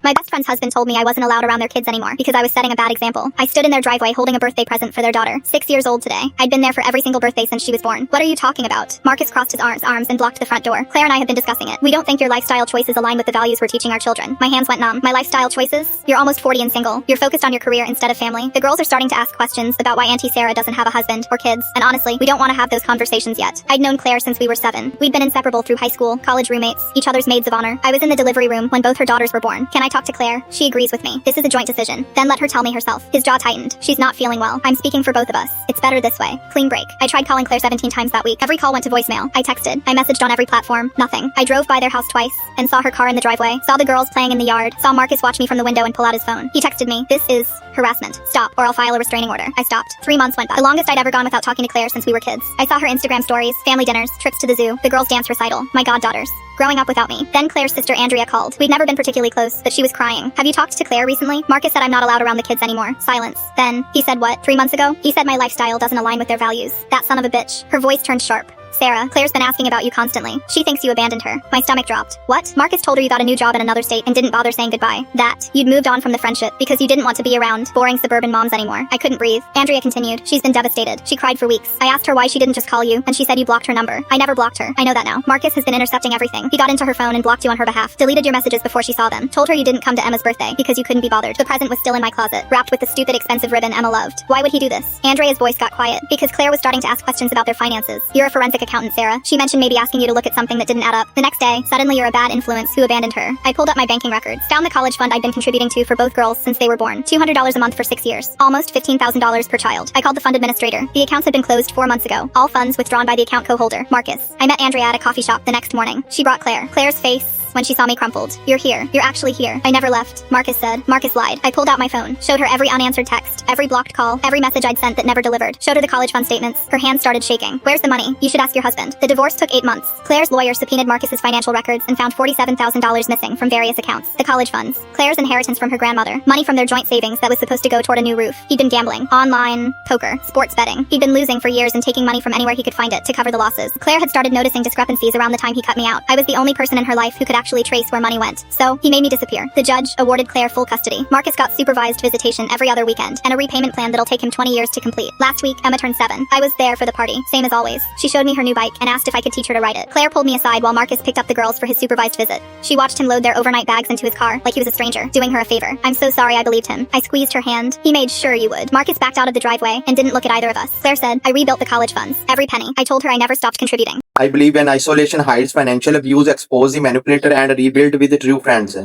My best friend's husband told me I wasn't allowed around their kids anymore because I was setting a bad example. I stood in their driveway holding a birthday present for their daughter, 6 years old today. I'd been there for every single birthday since she was born. What are you talking about? Marcus crossed his arms and blocked the front door. Claire and I have been discussing it. We don't think your lifestyle choices align with the values we're teaching our children. My hands went numb. My lifestyle choices? You're almost 40 and single. You're focused on your career instead of family. The girls are starting to ask questions about why Auntie Sarah doesn't have a husband or kids, and honestly, we don't want to have those conversations yet. I'd known Claire since we were 7. We'd been inseparable through high school, college roommates, each other's maids of honor. I was in the delivery room when both her daughters were born. Can I talk to Claire? She agrees with me. This is a joint decision. Then let her tell me herself. His jaw tightened. She's not feeling well. I'm speaking for both of us. It's better this way. Clean break. I tried calling Claire 17 times that week. Every call went to voicemail. I texted. I messaged on every platform. Nothing. I drove by their house twice and saw her car in the driveway. Saw the girls playing in the yard. Saw Marcus watch me from the window and pull out his phone. He texted me. This is harassment. Stop, or I'll file a restraining order. I stopped. 3 months went by. The longest I'd ever gone without talking to Claire since we were kids. I saw her Instagram stories, family dinners, trips to the zoo, the girls' dance recital, my goddaughters. Growing up without me. Then Claire's sister Andrea called. We'd never been particularly close, but she was crying. Have you talked to Claire recently? Marcus said I'm not allowed around the kids anymore. Silence. Then, he said what? 3 months ago? He said my lifestyle doesn't align with their values. That son of a bitch. Her voice turned sharp. Sarah, Claire's been asking about you constantly. She thinks you abandoned her. My stomach dropped. What? Marcus told her you got a new job in another state and didn't bother saying goodbye. That you'd moved on from the friendship because you didn't want to be around boring suburban moms anymore. I couldn't breathe. Andrea continued. She's been devastated. She cried for weeks. I asked her why she didn't just call you, and she said you blocked her number. I never blocked her. I know that now. Marcus has been intercepting everything. He got into her phone and blocked you on her behalf. Deleted your messages before she saw them. Told her you didn't come to Emma's birthday because you couldn't be bothered. The present was still in my closet, wrapped with the stupid expensive ribbon Emma loved. Why would he do this? Andrea's voice got quiet because Claire was starting to ask questions about their finances. You're a forensic accountant, Sarah. She mentioned maybe asking you to look at something that didn't add up. The next day, suddenly you're a bad influence who abandoned her. I pulled up my banking records, found the college fund I'd been contributing to for both girls since they were born. $200 a month for 6 years. Almost $15,000 per child. I called the fund administrator. The accounts had been closed 4 months ago. All funds withdrawn by the account co-holder, Marcus. I met Andrea at a coffee shop the next morning. She brought Claire. Claire's face when she saw me crumpled. You're here. You're actually here. I never left. Marcus said. Marcus lied. I pulled out my phone. Showed her every unanswered text, every blocked call, every message I'd sent that never delivered. Showed her the college fund statements. Her hands started shaking. Where's the money? You should ask your husband. The divorce took 8 months. Claire's lawyer subpoenaed Marcus's financial records and found $47,000 missing from various accounts. The college funds. Claire's inheritance from her grandmother. Money from their joint savings that was supposed to go toward a new roof. He'd been gambling. Online, poker, sports betting. He'd been losing for years and taking money from anywhere he could find it to cover the losses. Claire had started noticing discrepancies around the time he cut me out. I was the only person in her life who could actually trace where money went. So, he made me disappear. The judge awarded Claire full custody. Marcus got supervised visitation every other weekend, and a repayment plan that'll take him 20 years to complete. Last week, Emma turned 7. I was there for the party, same as always. She showed me her new bike and asked if I could teach her to ride it. Claire pulled me aside while Marcus picked up the girls for his supervised visit. She watched him load their overnight bags into his car like he was a stranger, doing her a favor. I'm so sorry I believed him. I squeezed her hand. He made sure you would. Marcus backed out of the driveway and didn't look at either of us. Claire said, I rebuilt the college funds. Every penny. I told her I never stopped contributing. I believe when isolation hides financial abuse, expose the manipulator and rebuild with true friends.